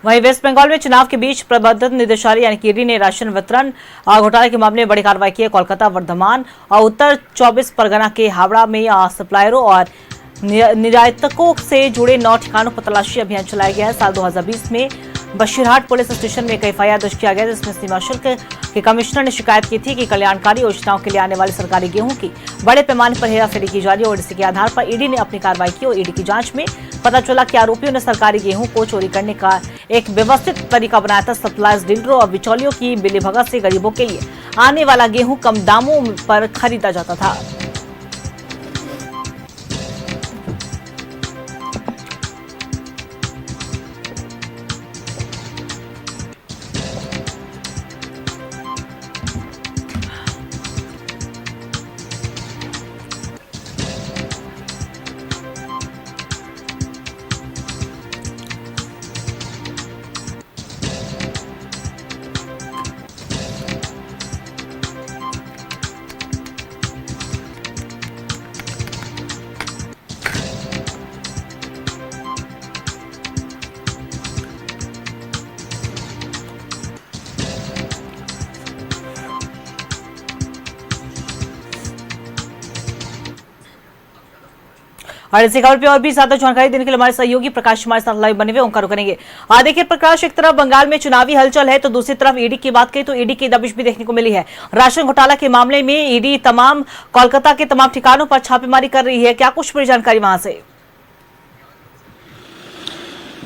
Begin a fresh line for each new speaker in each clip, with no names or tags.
वहीं वेस्ट बंगाल में चुनाव के बीच प्रबंधन निदेशालय यानी कि ईडी ने राशन वितरण घोटाले के मामले में बड़ी कार्रवाई की है। कोलकाता, वर्धमान और उत्तर 24 परगना के हावड़ा में सप्लायरों और निर्यातकों से जुड़े 9 ठिकानों पर तलाशी अभियान चलाया गया है। साल 2020 में बशीरहाट पुलिस स्टेशन में एक एफआईआर दर्ज किया गया, जिसमें सीमा शुल्क के कमिश्नर ने शिकायत की थी कि कल्याणकारी योजनाओं के लिए आने वाले सरकारी गेहूं की बड़े पैमाने पर हेराफेरी की जा रही है और इसी के आधार पर ईडी ने अपनी कार्रवाई की और ईडी की जांच में पता चला कि आरोपियों ने सरकारी गेहूं को चोरी करने का एक व्यवस्थित तरीका बनाया था। सप्लायर्स, डीलरों और बिचौलियों की मिलीभगत से गरीबों के लिए आने वाला गेहूं कम दामों पर खरीदा जाता था। और इसी खबर पे और भी ज्यादा जानकारी देने के लिए हमारे सहयोगी प्रकाश हमारे साथ लाइव बने हुए ओंकार करेंगे। देखिए प्रकाश, एक तरफ बंगाल में चुनावी हलचल है तो दूसरी तरफ ईडी की बात करें तो ईडी की दबिश भी देखने को मिली है। राशन घोटाला के मामले में ईडी कोलकाता के तमाम ठिकानों पर छापेमारी कर रही है। क्या कुछ बड़ी जानकारी वहां से?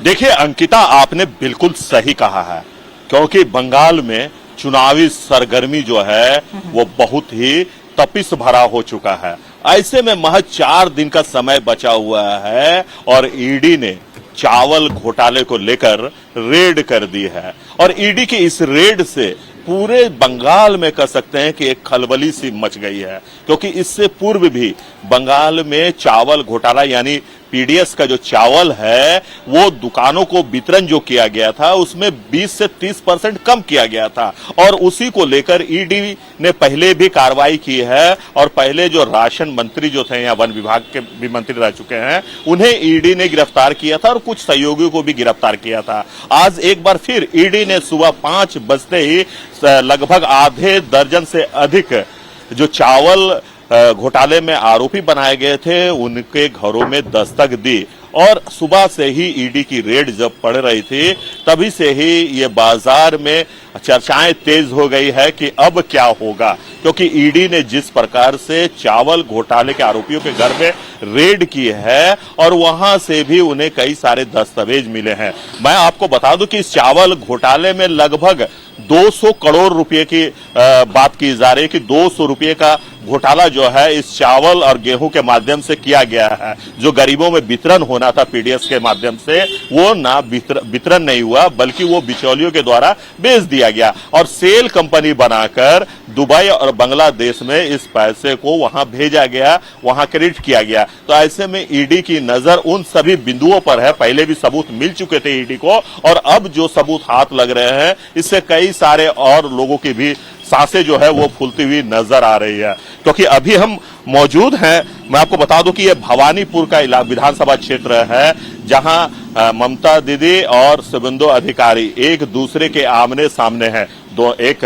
देखिए अंकिता, आपने बिल्कुल सही कहा है, क्योंकि बंगाल में चुनावी सरगर्मी जो है वो बहुत ही तपिश भरा हो चुका है। ऐसे में महज 4 दिन का समय बचा हुआ है और ईडी ने चावल घोटाले को लेकर रेड कर दी है और ईडी की इस रेड से पूरे बंगाल में कह सकते हैं कि एक खलबली सी मच गई है, क्योंकि इससे पूर्व भी बंगाल में चावल घोटाला यानी पीडीएस का जो चावल है वो दुकानों को वितरण जो किया गया था उसमें 20 से 30% कम किया गया था और उसी को लेकर ईडी ने पहले भी कार्रवाई की है और पहले जो राशन मंत्री जो थे या वन विभाग के भी मंत्री रह चुके हैं उन्हें ईडी ने गिरफ्तार किया था और कुछ सहयोगियों को भी गिरफ्तार किया था। आज एक बार फिर ईडी ने सुबह 5 बजते ही लगभग आधे दर्जन से अधिक जो चावल घोटाले में आरोपी बनाए गए थे उनके घरों में दस्तक दी और सुबह से ही ईडी की रेड जब पड़ रही थी तभी से ही ये बाजार में चर्चाएं तेज हो गई है कि अब क्या होगा, क्योंकि ईडी ने जिस प्रकार से चावल घोटाले के आरोपियों के घर में रेड की है और वहां से भी उन्हें कई सारे दस्तावेज मिले हैं। मैं आपको बता दूं कि इस चावल घोटाले में लगभग 200 करोड़ रुपए की बात की जा रही है कि 200 रुपए का घोटाला जो है इस चावल और गेहूं के माध्यम से किया गया है। जो गरीबों में वितरण होना था पीडीएस के माध्यम से वो ना वितरण नहीं हुआ बल्कि वो बिचौलियों के द्वारा बेच दिया गया और सेल कंपनी बनाकर दुबई और बांग्लादेश में इस पैसे को वहां भेजा गया, वहां क्रेडिट किया गया। तो ऐसे में ईडी की नजर उन सभी बिंदुओं पर है। पहले भी सबूत मिल चुके थे ईडी को और अब जो सबूत हाथ लग रहे हैं इससे कई सारे और लोगों की भी सांसें जो है वो फूलती हुई नजर आ रही है, क्योंकि अभी हम मौजूद हैं। मैं आपको बता दूं कि ये भवानीपुर का विधानसभा क्षेत्र है जहां ममता दीदी और शुभेंदु अधिकारी एक दूसरे के आमने सामने हैं। एक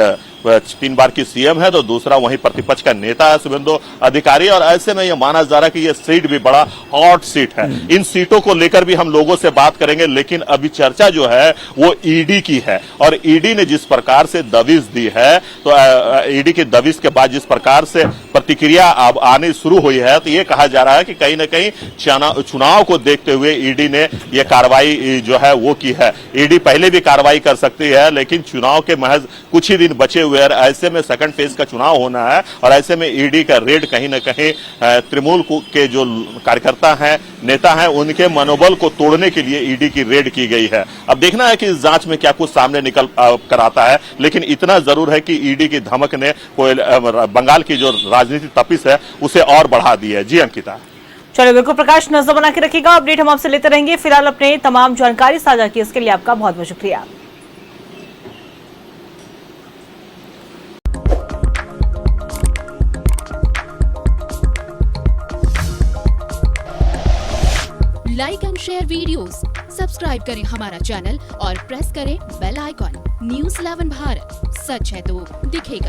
3 बार की सीएम है तो दूसरा वहीं प्रतिपक्ष का नेता है शुभेंदु अधिकारी और ऐसे में यह माना जा रहा है कि यह सीट भी बड़ा हॉट सीट है। इन सीटों को लेकर भी हम लोगों से बात करेंगे, लेकिन अभी चर्चा जो है वो ईडी की है और ईडी ने जिस प्रकार से दबिश दी है तो ईडी की दबिश के बाद जिस प्रकार से प्रतिक्रिया अब आनी शुरू हुई है तो ये कहा जा रहा है कि कहीं ना कहीं चुनाव को देखते हुए ईडी ने यह कार्रवाई जो है वो की है। ईडी पहले भी कार्रवाई कर सकती है लेकिन चुनाव के महज कुछ ही दिन बचे हुए हैं। ऐसे में सेकंड फेज का चुनाव होना है और ऐसे में ईडी का रेड कहीं ना कहीं तृणमूल के जो कार्यकर्ता हैं, नेता हैं, उनके मनोबल को तोड़ने के लिए ईडी की रेड की गई है। अब देखना है कि इस जांच में क्या कुछ सामने निकल कर आता है, लेकिन इतना जरूर है कि ईडी की धमक ने बंगाल की जो राजनीति तपिश है उसे और बढ़ा दी है। जी अंकिता।
चलो बिल्कुल प्रकाश, नजर बना के रखिएगा, अपडेट हम आपसे लेते रहेंगे। फिलहाल अपने तमाम जानकारी साझा की इसके लिए आपका बहुत बहुत शुक्रिया।
Like and share videos, subscribe करें हमारा चैनल और प्रेस करें बेल आइकॉन। न्यूज़ 11 भारत, सच है तो दिखेगा।